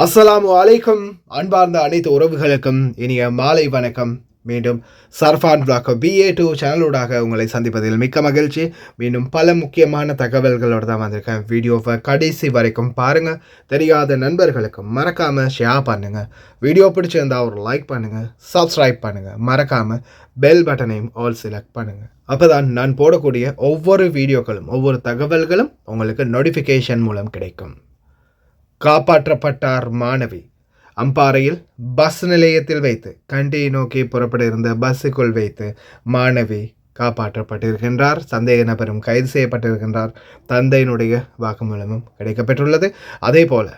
அஸ்ஸலாமு அலைக்கும். அன்பார்ந்த அனைத்து உறவுகளுக்கும் இனிய மாலை வணக்கம். மீண்டும் சர்ஃபான் பிளாக் BA2 சேனலூடாக உங்களை சந்திப்பதில் மிக்க மகிழ்ச்சி. மீண்டும் பல முக்கியமான தகவல்களோடு தான் வந்திருக்கேன். வீடியோவை கடைசி வரைக்கும் பாருங்கள். தெரியாத நண்பர்களுக்கு மறக்காமல் ஷேர் பண்ணுங்கள். வீடியோ பிடிச்சிருந்தால் ஒரு லைக் பண்ணுங்கள், சப்ஸ்கிரைப் பண்ணுங்கள், மறக்காமல் பெல் பட்டனையும் ஆல் செலக்ட் பண்ணுங்கள். அப்போ தான் நான் போடக்கூடிய ஒவ்வொரு வீடியோக்களும் ஒவ்வொரு தகவல்களும் உங்களுக்கு நோட்டிஃபிகேஷன் மூலம் கிடைக்கும். காப்பாற்றப்பட்டார் மாணவி. அம்பாறையில் பஸ் நிலையத்தில் வைத்து கண்டியை நோக்கி புறப்பட இருந்த பஸ்ஸுக்குள் வைத்து மாணவி காப்பாற்றப்பட்டிருக்கின்றார். சந்தேக நபரும் கைது செய்யப்பட்டிருக்கின்றார். தந்தையினுடைய வாக்குமூலமும் கிடைக்கப்பெற்றுள்ளது. அதே போல்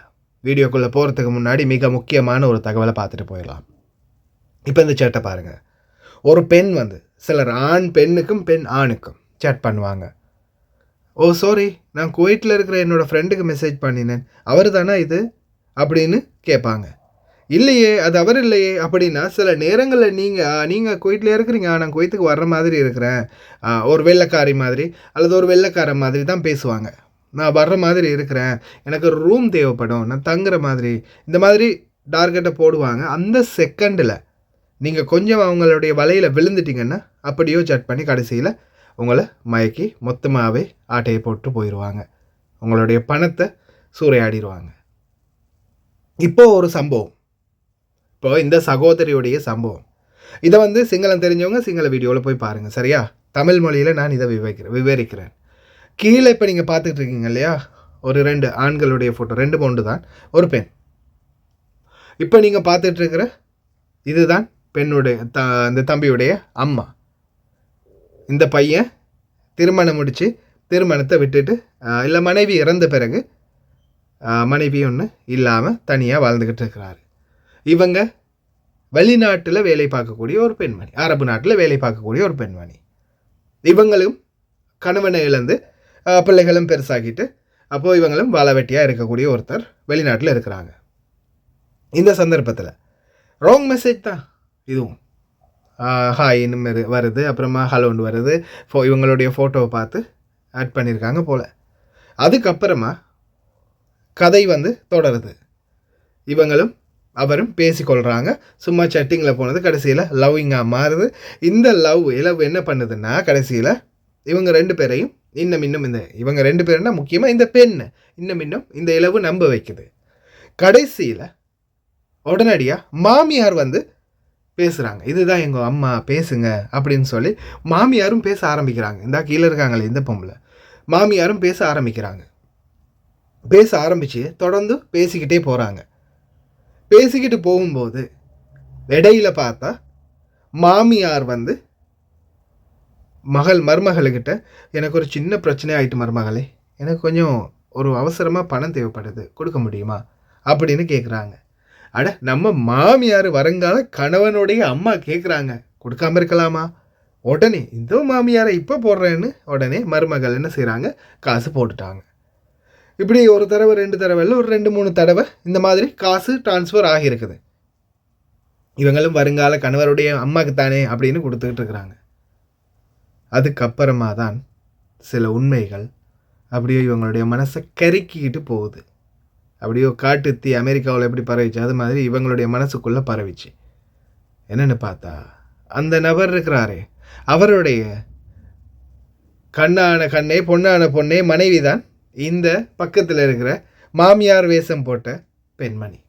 வீடியோக்குள்ளே போகிறதுக்கு முன்னாடி மிக முக்கியமான ஒரு தகவலை பார்த்துட்டு போயிடலாம். இப்போ இந்த சேட்டை பாருங்கள். ஒரு பெண் சிலர் ஆண் பெண்ணுக்கும் பெண் ஆணுக்கும் சேட் பண்ணுவாங்க. ஓ சாரி, நான் குவைட்டில் இருக்கிற என்னோடய ஃப்ரெண்டுக்கு மெசேஜ் பண்ணினேன், அவர் தானே இது அப்படின்னு கேட்பாங்க. இல்லையே, அது அவர் இல்லையே அப்படின்னா சில நேரங்களில் நீங்கள் குவைட்டில் இருக்கிறீங்க, நான் குவைத்துக்கு வர்ற மாதிரி இருக்கிறேன், ஒரு வெள்ளைக்காரி மாதிரி அல்லது ஒரு வெள்ளைக்கார மாதிரி தான் பேசுவாங்க. நான் வர்ற மாதிரி இருக்கிறேன், எனக்கு ஒரு ரூம் தேவைப்படும், நான் தங்குற மாதிரி, இந்த மாதிரி டார்கெட்டை போடுவாங்க. அந்த செகண்டில் நீங்கள் கொஞ்சம் அவங்களுடைய வலையில் விழுந்துட்டிங்கன்னா அப்படியோ சேட் பண்ணி கடைசியில் உங்களை மயக்கி மொத்தமாகவே ஆட்டையை போட்டு போயிடுவாங்க. உங்களுடைய பணத்தை சூறையாடிடுவாங்க. இப்போது ஒரு சம்பவம், இந்த சகோதரியுடைய சம்பவம், இதை சிங்களம் தெரிஞ்சவங்க சிங்கள வீடியோவில் போய் பாருங்கள், சரியா? தமிழ் மொழியில் நான் இதை விவரிக்கிறேன். கீழே இப்போ நீங்கள் பார்த்துட்டு இருக்கீங்க இல்லையா, ஒரு 2 ஆண்களுடைய ஃபோட்டோ, 2 பொண்டு தான், ஒரு பெண். இப்போ நீங்கள் பார்த்துட்ருக்கிற இதுதான் பெண்ணுடைய இந்த தம்பியுடைய அம்மா. இந்த பையன் திருமணம் முடித்து திருமணத்தை விட்டுட்டு இல்லை மனைவி இறந்த பிறகு மனைவி ஒன்று இல்லாமல் தனியாக வாழ்ந்துக்கிட்டு இருக்கிறாரு. இவங்க வெளிநாட்டில் வேலை பார்க்கக்கூடிய ஒரு பெண்மணி, அரபு நாட்டில் வேலை பார்க்கக்கூடிய ஒரு பெண்மணி. இவங்களும் கணவனை இழந்து பிள்ளைகளும் பெருசாகிட்டு அப்போது இவங்களும் வாழ வெட்டியாக இருக்கக்கூடிய ஒருத்தர் வெளிநாட்டில் இருக்கிறாங்க. இந்த சந்தர்ப்பத்தில் ராங் மெசேஜ் தான் இதுவும். ஹாயின்னு வருது, அப்புறமா ஹலோன்னு வருது. இவங்களுடைய ஃபோட்டோவை பார்த்து ஆட் பண்ணியிருக்காங்க போல். அதுக்கப்புறமா கதை தொடருது. இவங்களும் அவரும் பேசிக்கொள்கிறாங்க. சும்மா சட்டிங்கில் போனது கடைசியில் லவ்விங்காக மாறுது. இந்த லவ் என்ன பண்ணுதுன்னா கடைசியில் இவங்க 2 பேரையும் இன்னும் இவங்க 2 பேருன்னா முக்கியமாக இந்த பெண் இன்னும் இந்த இலவு நம்ப வைக்குது. கடைசியில் உடனடியாக மாமியார் பேசுகிறாங்க. இதுதான் எங்கள் அம்மா, பேசுங்க அப்படின்னு சொல்லி மாமியாரும் பேச ஆரம்பிக்கிறாங்க. இந்த கீழே இருக்காங்களே இந்த பொம்பளை, மாமியாரும் பேச ஆரம்பிக்கிறாங்க. பேச ஆரம்பித்து தொடர்ந்து பேசிக்கிட்டே போகிறாங்க. பேசிக்கிட்டு போகும்போது இடையில பார்த்தா மாமியார் மருமகளுக்கிட்ட எனக்கு ஒரு சின்ன பிரச்சனை ஆகிட்டு மருமகளே, எனக்கு கொஞ்சம் ஒரு அவசரமாக பணம் தேவைப்படுது, கொடுக்க முடியுமா அப்படின்னு கேட்குறாங்க. அட, நம்ம மாமியார் வருங்கால கணவனுடைய அம்மா கேட்குறாங்க, கொடுக்காம இருக்கலாமா? உடனே இந்த மாமியாரை இப்போ போடுறேன்னு உடனே மருமகள் என்ன செய்கிறாங்க, காசு போட்டுட்டாங்க. இப்படி ஒரு தடவை 2 தடவை இல்லை, ஒரு 2-3 தடவை இந்த மாதிரி காசு டிரான்ஸ்ஃபர் ஆகியிருக்குது. இவங்களும் வருங்கால கணவருடைய அம்மாவுக்கு தானே அப்படின்னு கொடுத்துக்கிட்டு இருக்கிறாங்க. அதுக்கப்புறமா தான் சில உண்மைகள் அப்படியே இவங்களுடைய மனசை கருக்கிக்கிட்டு போகுது. அப்படியோ காட்டுத்தி அமெரிக்காவில் எப்படி பரவிச்சு அது மாதிரி இவங்களுடைய மனசுக்குள்ளே பரவிச்சு. என்னென்னு பார்த்தா அந்த நபர் இருக்கிறாரே, அவருடைய கண்ணான கண்ணே பொண்ணான பொண்ணே மனைவி தான் இந்த பக்கத்தில் இருக்கிற மாமியார் வேஷம் போட்ட பெண்மணி.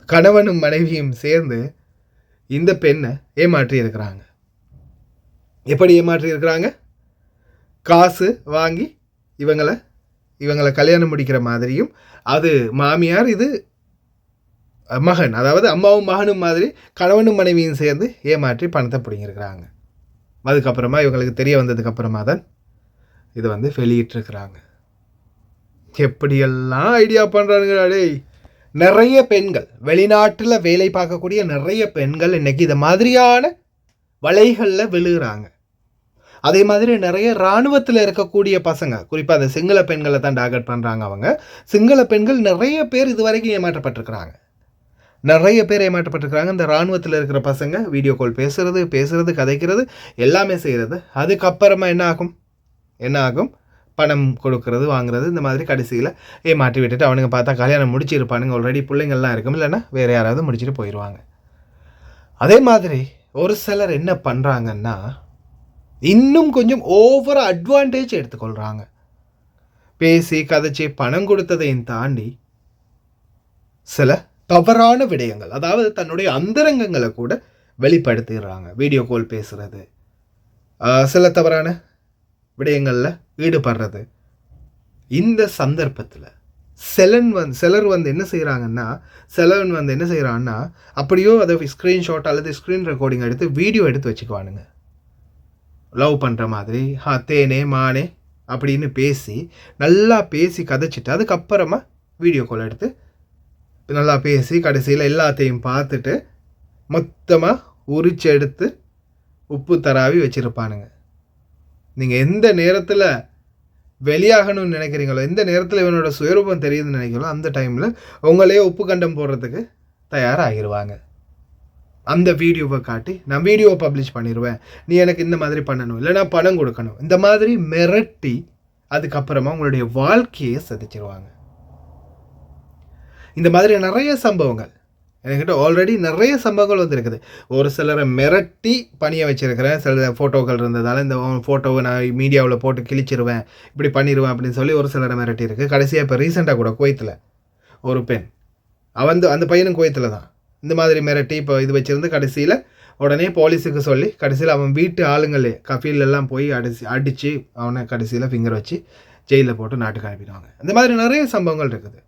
கணவனும் மனைவியும் சேர்ந்து இந்த பெண்ணை ஏமாற்றி இருக்கிறாங்க. எப்படி ஏமாற்றி இருக்கிறாங்க? காசு வாங்கி இவங்களை கல்யாணம் முடிக்கிற மாதிரியும், அது மாமியார், இது மகன், அதாவது அம்மாவும் மகனும் மாதிரி கணவனும் மனைவியும் சேர்ந்து ஏமாற்றி பணத்தை பிடிங்கிருக்கிறாங்க. அதுக்கப்புறமா இவங்களுக்கு தெரிய வந்ததுக்கப்புறமா தான் இது வெளியிட்டிருக்கிறாங்க. எப்படியெல்லாம் ஐடியா பண்ணுறானுங்களே. நிறைய பெண்கள், வெளிநாட்டில் வேலை பார்க்கக்கூடிய நிறைய பெண்கள் இன்றைக்கி இது மாதிரியான வலைகளில் விழுகிறாங்க. அதே மாதிரி நிறைய இராணுவத்தில் இருக்கக்கூடிய பசங்க, குறிப்பாக அந்த சிங்கள பெண்களை தான் டார்கெட் பண்ணுறாங்க. அவங்க சிங்கள பெண்கள் நிறைய பேர் இது வரைக்கும் ஏமாற்றப்பட்டிருக்கிறாங்க. இந்த இராணுவத்தில் இருக்கிற பசங்க வீடியோ கால் பேசுகிறது, கதைக்கிறது, எல்லாமே செய்கிறது. அதுக்கப்புறமா என்ன ஆகும்? பணம் கொடுக்கறது வாங்குறது இந்த மாதிரி கடைசியில் ஏமாற்றி விட்டுட்டு அவனுங்க பார்த்தா கல்யாணம் முடிச்சிருப்பானுங்க, ஆல்ரெடி பிள்ளைங்கள்லாம் இருக்கும், இல்லைன்னா வேறு யாராவது முடிச்சுட்டு போயிடுவாங்க. அதே மாதிரி ஒரு சிலர் என்ன பண்ணுறாங்கன்னா இன்னும் கொஞ்சம் ஓவர அட்வான்டேஜ் எடுத்துக்கொள்கிறாங்க. பேசி கதைச்சி பணம் கொடுத்ததையும் தாண்டி சில தவறான விடயங்கள், அதாவது தன்னுடைய அந்தரங்கங்களை கூட வெளிப்படுத்திடுறாங்க. வீடியோ கால் பேசுகிறது, சில தவறான விடயங்களில் ஈடுபடுறது. இந்த சந்தர்ப்பத்தில் சிலர் என்ன செய்கிறாங்கன்னா அப்படியோ அதை ஸ்க்ரீன்ஷாட் அல்லது ஸ்க்ரீன் ரெக்கார்டிங் எடுத்து வீடியோ எடுத்து வச்சுக்குவானுங்க. லவ் பண்ணுற மாதிரி தேனே மானே அப்படின்னு நல்லா பேசி கதைச்சிட்டு அதுக்கப்புறமா வீடியோ கால் எடுத்து நல்லா பேசி கடைசியில் எல்லாத்தையும் பார்த்துட்டு மொத்தமாக உரிச்சு எடுத்து உப்பு தராவி வச்சுருப்பானுங்க. நீங்கள் எந்த நேரத்தில் வெளியாகணும்னு நினைக்கிறீங்களோ, எந்த நேரத்தில் இவனோட சுயரூபம் தெரியுதுன்னு நினைக்கிறீங்களோ அந்த டைமில் உங்களே உப்பு கண்டம் போடுறதுக்கு தயாராகிடுவாங்க. அந்த வீடியோவை காட்டி நான் வீடியோவை பப்ளிஷ் பண்ணிடுவேன், நீ எனக்கு இந்த மாதிரி பண்ணணும், இல்லை நான் பணம் கொடுக்கணும், இந்த மாதிரி மிரட்டி அதுக்கப்புறமா உங்களுடைய வாழ்க்கையை சதிச்சிருவாங்க. இந்த மாதிரி நிறைய சம்பவங்கள் என்கிட்ட ஆல்ரெடி நிறைய சம்பவங்கள் வந்துருக்குது. ஒரு சிலரை மிரட்டி பணிய வச்சுருக்கிறேன். சில ஃபோட்டோக்கள் இருந்ததால் இந்த ஃபோட்டோவை நான் மீடியாவில் போட்டு கிழிச்சிருவேன், இப்படி பண்ணிடுவேன் அப்படின்னு சொல்லி ஒரு சிலரை மிரட்டி இருக்குது. கடைசியாக இப்போ ரீசெண்டாக கூட குவைத்தில் ஒரு பெண், அந்த பையனும் குவைத்தில் தான் இந்த மாதிரி மிரட்டி இப்போ இது வச்சுருந்து கடைசியில் உடனே போலீஸுக்கு சொல்லி கடைசியில் அவன் வீட்டு ஆளுங்களே கஃபீலெல்லாம் போய் அடித்து அவனை கடைசியில் ஃபிங்கர் வச்சு ஜெயிலில் போட்டு நாட்டுக்கு அனுப்பிடுவாங்க. இந்த மாதிரி நிறைய சம்பவங்கள் இருக்குது.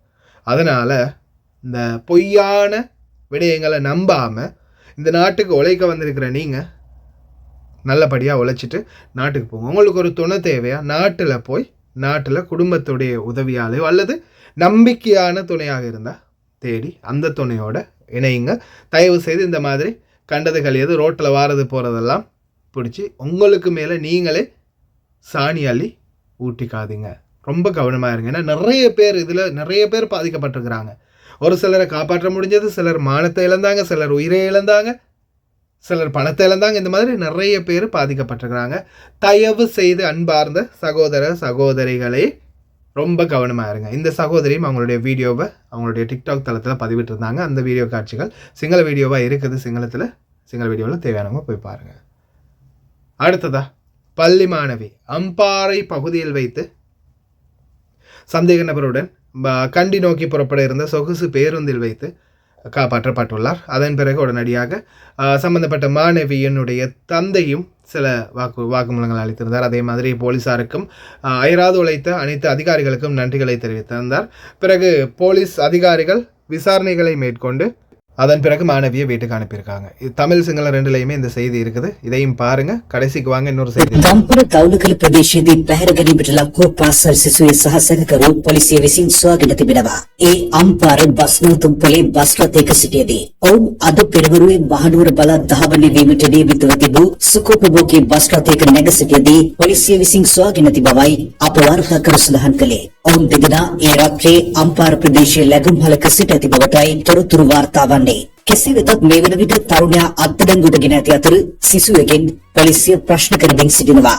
அதனால் இந்த பொய்யான விடயங்களை நம்பாமல் இந்த நாட்டுக்கு உழைக்க வந்திருக்கிற நீங்கள் நல்லபடியாக உழைச்சிட்டு நாட்டுக்கு போங்க. உங்களுக்கு ஒரு துணை தேவையா, நாட்டில் குடும்பத்துடைய உதவியாலேயோ அல்லது நம்பிக்கையான துணையாக இருந்தால் தேடி அந்த துணையோட இணையுங்க. தயவு செய்து இந்த மாதிரி கண்டது கழியது ரோட்டில் வாரது போகிறதெல்லாம் பிடிச்சி உங்களுக்கு மேலே நீங்களே சாணி அள்ளி ஊட்டிக்காதீங்க. ரொம்ப கவனமாக இருங்க. ஏன்னா நிறைய பேர் பாதிக்கப்பட்டிருக்கிறாங்க. ஒரு சிலரை காப்பாற்ற முடிஞ்சது, சிலர் மானத்தை இழந்தாங்க, சிலர் உயிரை இழந்தாங்க, சிலர் பணத்தை இழந்தாங்க. இந்த மாதிரி நிறைய பேர் பாதிக்கப்பட்டிருக்கிறாங்க. தயவு செய்து அன்பார்ந்த சகோதர சகோதரிகளே ரொம்ப கவனமாக இருங்க. இந்த சகோதரியும் அவங்களுடைய வீடியோவை அவங்களுடைய டிக்டாக் தளத்தில் பதிவிட்டிருந்தாங்க. அந்த வீடியோ காட்சிகள் சிங்கள வீடியோவாக இருக்குது. சிங்கள வீடியோவில் தேவையானவங்க போய் பாருங்கள். அடுத்ததா பள்ளி மாணவி அம்பாறை பகுதியில் வைத்து சந்தேக நபருடன் கண்டி நோக்கி புறப்பட இருந்த சொகுசு பேருந்தில் வைத்து காப்பாற்றப்பட்டுள்ளார். அதன் பிறகு உடனடியாக சம்பந்தப்பட்ட மாணவியினுடைய தந்தையும் சில வாக்குமூலங்கள் அளித்திருந்தார். அதே மாதிரி போலீஸாருக்கும் அயராது உழைத்த அனைத்து அதிகாரிகளுக்கும் நன்றிகளை தெரிவித்திருந்தார். பிறகு போலீஸ் அதிகாரிகள் விசாரணைகளை மேற்கொண்டு அதன் பிறகு மாணவியை வீட்டுக்கு அனுப்பியிருக்காங்க. இது தமிழ் சிங்கள ரெண்டுலையுமே இந்த செய்தி இருக்குது. இதையும் பாருங்க. கடைசிக்கு வாங்க இன்னொரு செய்தி. ගම්පර තවුලකල ප්‍රදේශයේදී පැහැර ගැනීමට ලක්වූ පාසල් සිසුවේ සහ සැකකරු පොලිසිය විසින් සොයාගෙන තිබෙනවා. ඒ අම්පාර බස් නූතුම්පලේ බස් රථයක සිටියදී ඔවුන් අද පෙරවරුවේ මහනුවර බලා ධාවනය වීමට නියමිතව තිබූ සුකෝපභෝගී බස් රථයක නැග සිටියදී පොලිසිය විසින් සොයාගෙන තිබවයි අප වාර්තාකරු සඳහන් කළේ. ඔවුන් දෙදෙනා ඒ රාත්‍රියේ අම්පාර ප්‍රදේශයේ ලැගුම්හලක සිට ඇති බවටයි තොරතුරු වාර්තා වන්නේ. කෙසේ වෙතත් මේ වන විට තරුණයා අත්අඩංගුවට ගෙන ඇති අතර සිසුවෙකුගෙන් පොලිසිය ප්‍රශ්න කරමින් සිටිනවා.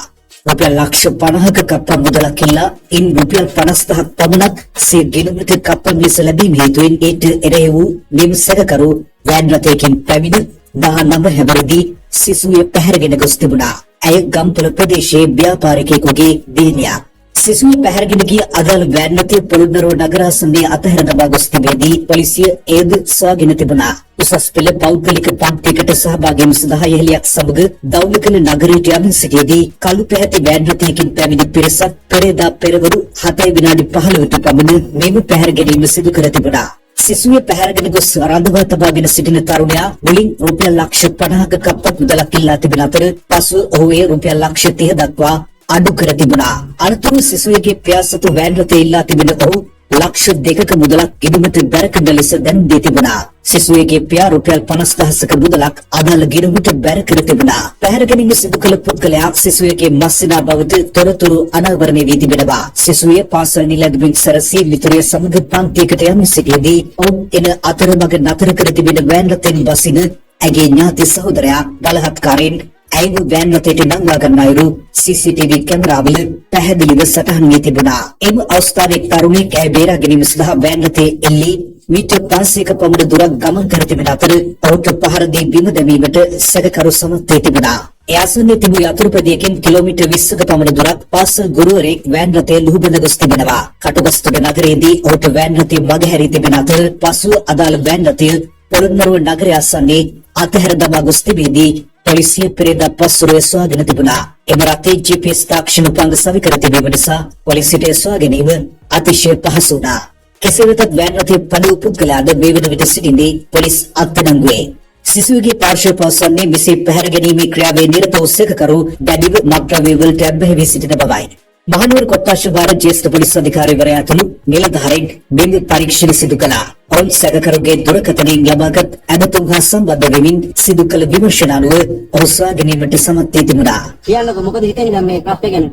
රුපියල් ලක්ෂ 50ක කප්පම් මුදලක් ඉල්ලා ඉන් රුපියල් 50,000ක් පමණක් සිය ගෙනුමට කප්පම් ලෙස ලැබීම හේතුවෙන් ඊට එරෙහි වූ මෙම සැකකරු වෑන් රථයකින් පැමිණ 19 හැවිරිදි සිසුවේ පැහැරගෙන ගොස් තිබුණා. ඇය ගම්පොළ ප්‍රදේශයේ ව්‍යාපාරිකයෙකුගේ දියණියක්. සිසුවේ පැහැරගෙන ගිය අදාළ වෑන් රථය පොළොන්නරුව නගරාසනයේ අතහැර තබා ගොස් තිබෙදී පොලිසිය එයද සොයාගෙන තිබුණා. උසස් පෙළ පෞද්ගලික පන්තියකට සහභාගී වීම සඳහා යෙහෙලියක් සමග දවුලකල නගරයට යමින් සිටියේදී කළු පැහැති වෑන් රථයකින් පැමිණි පිරිසක් පෙරේදා පෙරවරු 7 විනාඩි 15ට පමණ මෙම පැහැර ගැනීම සිදු කර තිබුණා. සිසුවේ පැහැරගෙන ගොස් රඳවා තබාගෙන සිටින තරුණයා මුලින් රුපියල් ලක්ෂ 50ක කප්පත් මුදලක් ඉල්ලා තිබෙන අතර පසුව ඔහු ඒ රුපියල් ලක්ෂ 30 දක්වා අඩු කර තිබුණා. අනතුරු සිසුවෙකුගේ ප්‍රයාසතු වෑන් රථය ඉල්ලා තිබෙන ඔහු ලක්ෂ 2ක මුදලක් ගෙනුමට බැර කරන ලෙස දැනුම් දී තිබුණා. සිසුවෙකුගේ පියා රුපියල් 50,000ක මුදලක් අදාළ ගෙනුමට බැර කර තිබුණා. පැහැර ගැනීම සිදු කළ පුද්ගලයා සිසුවෙකුගේ මස්සිනා බවට තොරතුරු අනාවරණය වී තිබෙනවා. සිසුවේ පාසල් නිලධාරීන් සැරසී මිතුරිය සමග පන්තියකට යමින් සිටියේදී ඔවුන් එන අතරමඟ නතර කර තිබෙන වෑන් රථයෙන් බසින ඇගේ ඥාති සහෝදරයා බලහත්කාරයෙන් ඇයිව වෑන් රථයට නංවා ගන්න අයුරු CCTV කැමරාවල පැහැදිලිව සටහන් වී තිබුණා. එම අවස්ථාවේ තරුණයෙක් ඇය බේරා ගැනීම සඳහා වෑන් රථයේ එල්ලී මීටර් 500ක පමණ දුරක් ගමන් කර තිබෙන අතර ඔහුට පහර දී බිම දැමීමට සැකකරු සමත් වී තිබුණා. ඒ ආසන්නයේ තිබූ යතුරුපැදියකින් කිලෝමීටර් 20ක පමණ දුරක් පාසල් ගුරුවරයෙක් වෑන් රථයේ ලුහුබැඳ ගොස් තිබෙනවා. කටුබස්තුඩ නගරයේදී ඔහුට වෑන් රථය මගහැරී තිබෙන අතර පසුව අදාළ වෑන් රථය පොළොන්නරුව නගරය අසන්නේ අතහැර දමා ගොස් තිබෙදී පොලිසිය පෙරේදා පස්වරුව සොයාගෙන තිබුණා. එම රථයේ GPS තාක්ෂණ උපංග සවිකර තිබීම නිසා පොලිසියට සොයා ගැනීම අතිශය පහසු වුණා. කෙසේ වෙතත් වෑන් රථයේ පළවු පුද්ගලයාද මේ වන විට සිටින්නේ පොලිස් අත්අඩංගුවේ. සිසුවෙකුගේ පාර්ශ්වය පවසන්නේ මෙසේ පැහැර ගැනීමේ ක්‍රියාවේ නිරත වූ සැකකරු දැඩිව මත්ද්‍රව්‍ය වලට ඇබ්බැහි වී සිටින බවයි. මහනුවර කොට්ටාශ භාර ජ්‍යෙෂ්ඨ පොලිස් අධිකාරිවරයා ඇතුළු නිලධාරීන් මෙම පරීක්ෂණ සිදු කළා. ඔවුන් සැකකරුගේ දුරකථනයෙන් ලබාගත් ඇමතුම් හා සම්බන්ධ වෙමින් සිදු කළ විමර්ශන අනුව ඔහු සොයා ගැනීමට සමත් වී තිබුණා. කියන්නකෝ මොකද හිතන්නේ මේ කප් එක ගැන?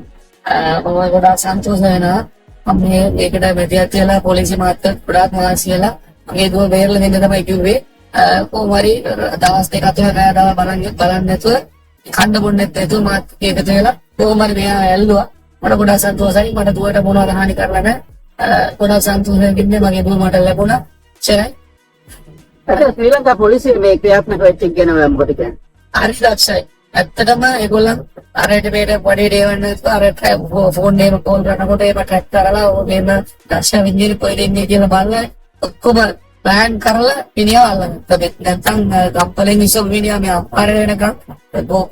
මම ගොඩාක් සන්තෝෂ වෙනවා. මම මේකට මැදිහත් වෙලා පොලිසිය මාත්‍යට ගොඩාක් මහන්සි වෙලා මගේ දුව බේරලා දෙන්න තමයි කිව්වේ. කොහොම හරි දවස් දෙකක් තුනක් ආදාව බලන්න නැතුව කන්න බොන්නෙත් නැතුව මාත් එකතු වෙලා කොහොම හරි මෙයා ඇල්ලුවා. මට ගොඩාක් සන්තෝෂයි. මට දුවට මොනවද හානි කරලා නැහැ. ගොඩාක් සන්තෝෂයෙන් ඉන්නේ මගේ දුව මට ලැබුණා. එච්චරයි. ශ්‍රී ලංකා පොලිසිය මේ ක්‍රියාත්මක වෙච්ච එක ගැන ඔයා මොකද කියන්නේ? හරි දක්ෂයි. ඇත්තටම ඒගොල්ලන් අරට මේට පොඩි දේවන්න අරට ෆෝන් එකම කෝල් කරනකොට ඒම ට්‍රැක් කරලා මේම දක්ෂ වින්දිරි කොහෙද ඉන්නේ කියලා බලලා ඔක්කොම ප්ලෑන් කරලා මිනිහව අල්ලගන්න. නැත්නම් කම්පලෙන් ඉස්සෝ මිනිහා මේ අපාර වෙනකම්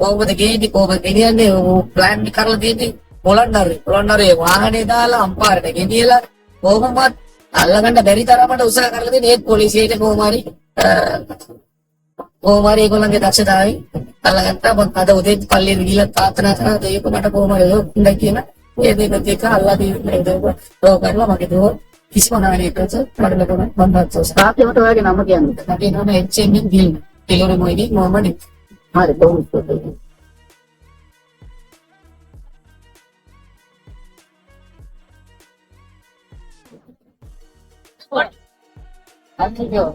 කොහොමද ගේන්නේ කොහොමද ගෙනියන්නේ ප්ලෑන් කරලා තියෙන්නේ පොළොන්නරුවේ වාහනේ දාලා අම්පාරට ගෙනියලා කොහොමවත් අල්ලගන්න බැරි තරමට උත්සාහ කරලා තියෙන ඒත් පොලිසියට කොහොම හරි ඒගොල්ලන්ගේ දක්ෂතාවයි අල්ලගත්තා. මම අද උදේ පල්ලියට ගිහලා තාත්තලා කරා දෙයක මට කොහොම හරි හොඳ කියලා ඒ දෙකත් එක අල්ලා දීලා ඒක කරලා මගේ දුව කිසිම නායකයෙක්ට මට ලැබුණා. මම හත්සෝස් තාත්තට ඔයාගේ නම කියන්නේ. මගේ නම HM ගිල් ටෙලොර මොයිනි මොහමඩ්. හරි බොහොම ස්තුතියි. අන්තිමෝ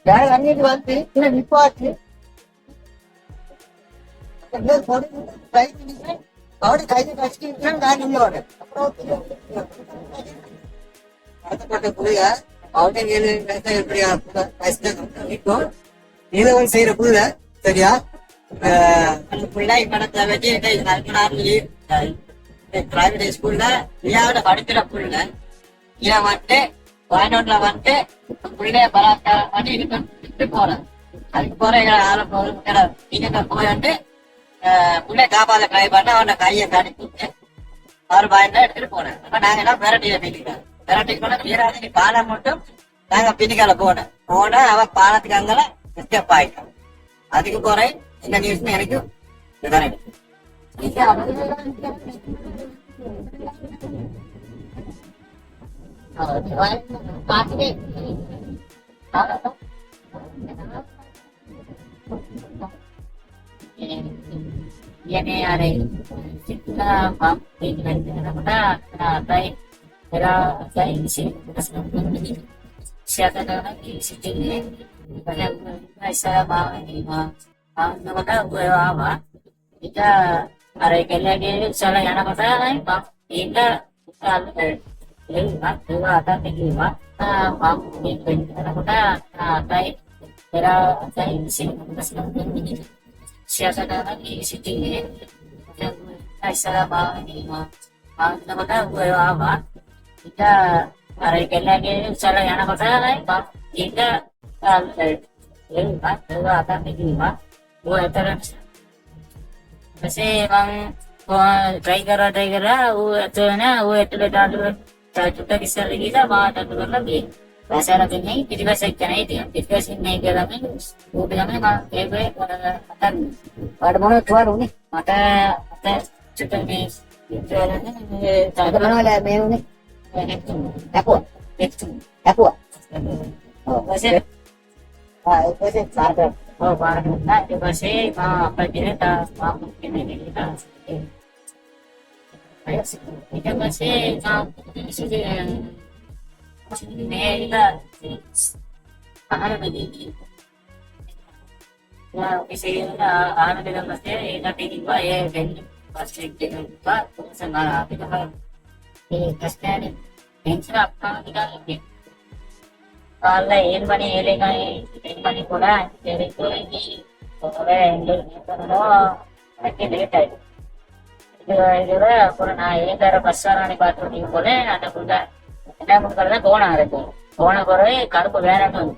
යාර අන්නේ වන්ති ඉන්න විපාකේ දැන් පොඩි ප්‍රයිස් ඉන්නේ අවුත් කයිද කස්ටින් නම් ගන්න ඕනේ අතකට පුරියා අවුත් ගෙලේ නැතේ පුරියා ප්‍රයිස් දෙන්න ඉක්කො நீலவன் செய்யற புள்ள சரியா அந்த புள்ள இப்ப வெட்டி கல்பனார்லி பிரைவேட் ஸ்கூல்ல இயாவோட படிக்கிற புள்ள இவன் வந்துட்டு வயநாட்டுல வந்துட்டு புள்ளைய பராக்கா பண்ணி இருக்கு போறேன். அதுக்கு போற ஆள போற இங்க போயிட்டு புள்ளைய காப்பாத ட்ரை பண்ண அவனை கையை கடிப்பிட்டு அவர் பயந்தா எடுத்துட்டு போனேன். அப்ப நாங்க எல்லாம் விரட்டிய பின்னிக்கலாம் விரட்டி போன வீராதி பாலம் மட்டும் நாங்க பின்னிக்கால போன அவன் பாலத்துக்கு அங்கல எஸ்கேப் ஆயிட்டான். அதுக்கு போறேன் இந்த நியூஸ் எனக்கு இதுதானே Ini ada kita pakai dengan kita baik era saya isi siapa lagi situ ni banyak saya bawa ini nama kita apa kita ada lagi salah yang apa saya kita juga ada lima pakai dengan kita baik era saya isi siapa lagi situ ni saya bawa ini nama kita apa kita ada lagi salah yang apa saya kita juga ada lima buat terus kasi bang try kara वो तो ना वो इतने डाल चाचुटा किसी लगी था बात तो कर लगी वैसा लगे नहीं किसी का सही नहीं थी किसी का सही नहीं किया मैं वो भी हमें मार के वे अतर और मोने थोड़ा रोने मत अतर चुटा में जो है ना चाचा बना ले मैं उन्हें tapo वैसे साथ oh बार ना तो वैसे apa kita mungkin ini kita kita masih sudah ini kita ada begini Kasi ano din naman siya, natigil pa first week din pa, sa marami na pa. Kasi tension up ka kita. వాళ్ళ ఏం పని ఏలే కానీ ఏం పని కూడా తెలియదు late ஆயிடுச்சு இதுல அப்புறம் நான் ஏதார பஸ் வரானி பார்த்து போல அந்த புள்ள என்ன பண்ணுறத போனா இருக்கும் போன பிறகு கருப்பு வேணும்னு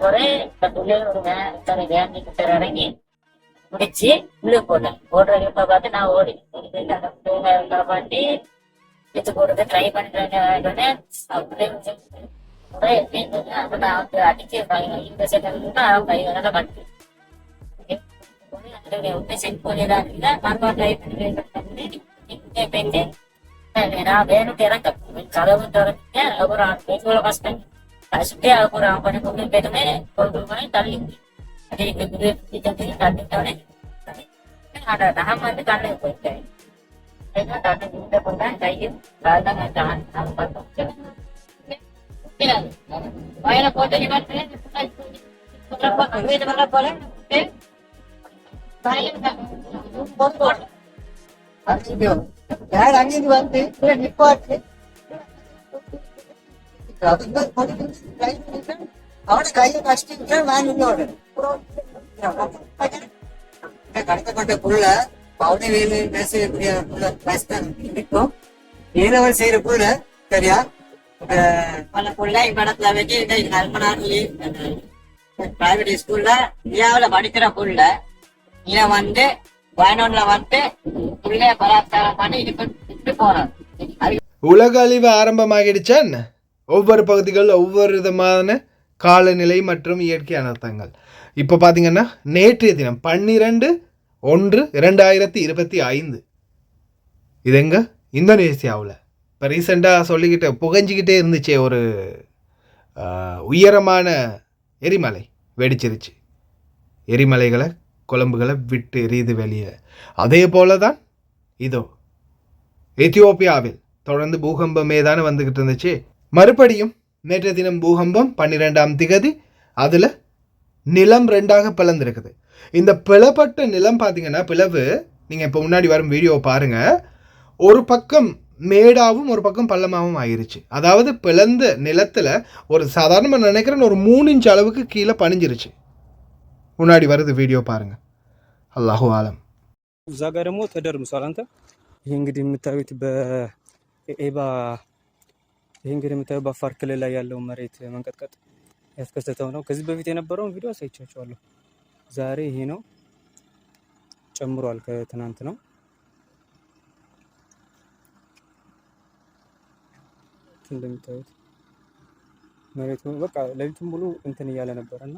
பிறகு இந்த பிள்ளைகள் ஒரு இத்தனை வேண்டி கிட்ட இறங்கி முடிச்சு உள்ள போட்டேன் போடுறது இப்ப பார்த்து நான் ஓடி அந்த பிள்ளைங்க பண்ணி எடுத்து போடுறது ட்ரை பண்ணிட்டு அப்படியே அடிச்சு இந்த செகண்ட் அவன் கை வரல கட்டு செட் பண்ணிதான் ட்ரை பண்ணி நான் வேணும் திறக்க கதவு திறந்துட்டேன் அப்புறம் பேசுவோட கஷ்டம் கஷ்டே அப்புறம் பண்ணி கொண்டு போயிட்டுமே கொண்டு போய் தள்ளி தள்ளிட்டோடனே நான் வந்து கண்ணு போயிட்டேன் தண்ணி வீட்டை கொண்டேன் கையில் வயல போட்டு வீட்டு போல யார் அங்கிருந்து வந்து நிப்பாட்டு அவன கையை கஷ்டிட்டு நான் இன்னொரு கடத்தப்பட்ட புள்ள பவுனி வேலு பேசக்கூடிய புள்ள இருக்கும் ஏழவன் செய்யற புள்ள சரியா பல புள்ள படத்துல வச்சு கல்பனார்லி பிரைவேட் ஸ்கூல்ல இந்தியாவில படிக்கிற புள்ள இவன் வந்து வயநாடுல வந்து புள்ளைய பலாத்காரம் பண்ணி இது போறான். உலக அழிவு ஆரம்பமாகிடுச்சா என்ன? ஒவ்வொரு பகுதிகளில் ஒவ்வொரு விதமான காலநிலை மற்றும் இயற்கை அனர்த்தங்கள். இப்போ பார்த்தீங்கன்னா நேற்றைய தினம் 12/1/2025 இது எங்க இந்தோனேசியாவில் இப்போ ரீசெண்டாக புகஞ்சிக்கிட்டே இருந்துச்சே ஒரு உயரமான எரிமலை வெடிச்சிருச்சு. எரிமலைகளை கொழம்புகளை விட்டு எரியுது வெளியே. அதே போல தான் இதோ எத்தியோப்பியாவில் தொடர்ந்து பூகம்பமே தானே வந்துக்கிட்டு இருந்துச்சு. மறுபடியும் நேற்றைய தினம் பூகம்பம் 12ஆம் திகதி. அதில் நிலம் 2ஆக பிளந்திருக்குது. இந்த பிளப்பட்ட நிலம் பார்த்தீங்கன்னா பிளவு நீங்கள் இப்போ முன்னாடி வரும் வீடியோ பாருங்கள், ஒரு பக்கம் மேடாகவும் ஒரு பக்கம் பள்ளமாகவும் ஆகிருச்சு. அதாவது பிளந்த நிலத்தில் ஒரு சாதாரணமாக நினைக்கிறேன் ஒரு 3 இன்ச் அளவுக்கு கீழே பணிஞ்சிருச்சு. முன்னாடி வருது வீடியோ பாருங்கள். አላሁ አለም። እዛ ጋር ደግሞ ተደርምሷል። አንተ ይሄ እንግዲህ የምታዩት በአፋር ክልል ላይ ያለው መሬት መንቀጥቀጥ ያስከሰተው ነው። ከዚህ በፊት የነበረውን ቪዲዮ አሳይቻችኋለሁ። ዛሬ ይሄ ነው ጨምሯል። ከትናንት ነው እንደምታዩት መሬቱ በቃ ሌሊቱን ሙሉ እንትን እያለ ነበርና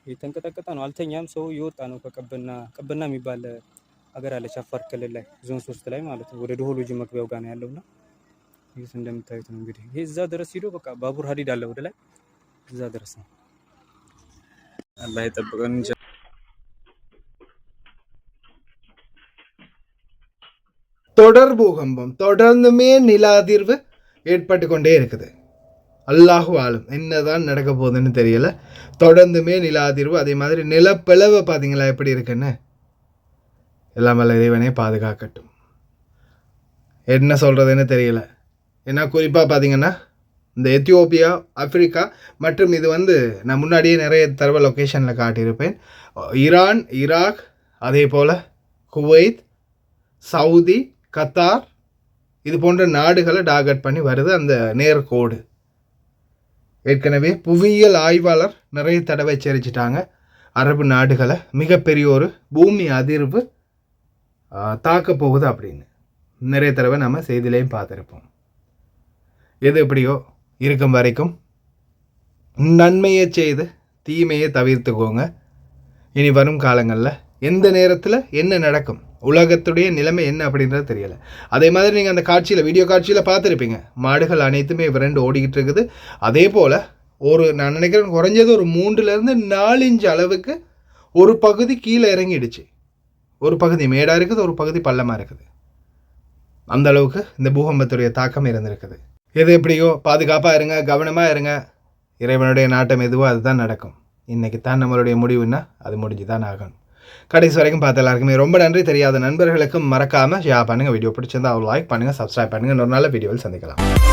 የተንቀጠቀጠ ነው። አልተኛም። ሰው እየወጣ ነው ከቀበና የሚባል ሀገር አለች አፋር ክልል ላይ ዞን 3 ላይ ማለት ነው። ወደ ዶሆሎጂ መግቢያው ጋር ነው ያለውና ይሄስ እንደምታዩት ነው። እንግዲህ ይሄ እዛ ድረስ ሄዶ በቃ ባቡር ሀዲድ አለ ወደ ላይ እዛ ድረስ ነው። አላህ ይጠብቀን እንጂ தொடர் பூகம்பம் தொடர்ந்துமே நில அதிர்வு ஏற்பட்டு கொண்டே இருக்குது. அல்லாஹு ஆலம் என்னதான் நடக்க போகுதுன்னு தெரியல. தொடர்ந்துமே நில அதிர்வு, அதே மாதிரி நிலப்பிளவு பார்த்தீங்களா எப்படி இருக்குன்னு. எல்லாம் வல்ல இறைவனே பாதுகாக்கட்டும். என்ன சொல்கிறதுன்னு தெரியல. ஏன்னா குறிப்பாக பார்த்தீங்கன்னா இந்த எத்தியோப்பியா, ஆப்பிரிக்கா மற்றும் இது நான் முன்னாடியே நிறைய தரவ லொக்கேஷனில் காட்டியிருப்பேன். ஈரான், ஈராக், அதே போல் குவைத், சவுதி, கத்தார் இது போன்ற நாடுகளை டார்கெட் பண்ணி வருது அந்த நேர்கோடு. ஏற்கனவே புவியியல் ஆய்வாளர் நிறைய தடவை எச்சரிச்சிட்டாங்க அரபு நாடுகளை மிகப்பெரிய ஒரு பூமி அதிர்வு தாக்க போகுது அப்படின்னு. நிறைய தடவை நம்ம செய்தியிலையும் பார்த்துருப்போம். எது எப்படியோ இருக்கும் வரைக்கும் நன்மையை செய்து தீமையை தவிர்த்துக்கோங்க. இனி வரும் காலங்களில் எந்த நேரத்தில் என்ன நடக்கும், உலகத்துடைய நிலைமை என்ன அப்படின்றது தெரியலை. அதே மாதிரி நீங்கள் அந்த வீடியோ காட்சியில் பார்த்துருப்பீங்க. மாடுகள் அனைத்துமே விரண்டு ஓடிக்கிட்டு இருக்குது. அதே போல் நான் நினைக்கிறேன் குறைஞ்சது ஒரு 3-4 இன்ச் அளவுக்கு ஒரு பகுதி கீழே இறங்கிடுச்சு. ஒரு பகுதி மேடாக இருக்குது, ஒரு பகுதி பள்ளமாக இருக்குது. அந்த அளவுக்கு இந்த பூகம்பத்துடைய தாக்கம் இருந்திருக்குது. எது எப்படியோ பாதுகாப்பாக இருங்க, கவனமாக இருங்க. இறைவனுடைய நாட்டம் எதுவோ அதுதான் நடக்கும். இன்றைக்கி தான் நம்மளுடைய முடிவுன்னா அது முடிஞ்சு தான் ஆகணும். கடைசி வரைக்கும் பார்த்த எல்லாருக்குமே ரொம்ப நன்றி. தெரியாத நண்பர்களுக்கும் மறக்காமல் ஷேர் பண்ணுங்கள். வீடியோ பிடிச்சிருந்தா லைக் பண்ணுங்கள், சப்ஸ்கிரைப் பண்ணுங்கள். இன்னொரு நல்ல வீடியோவில் சந்திக்கலாம்.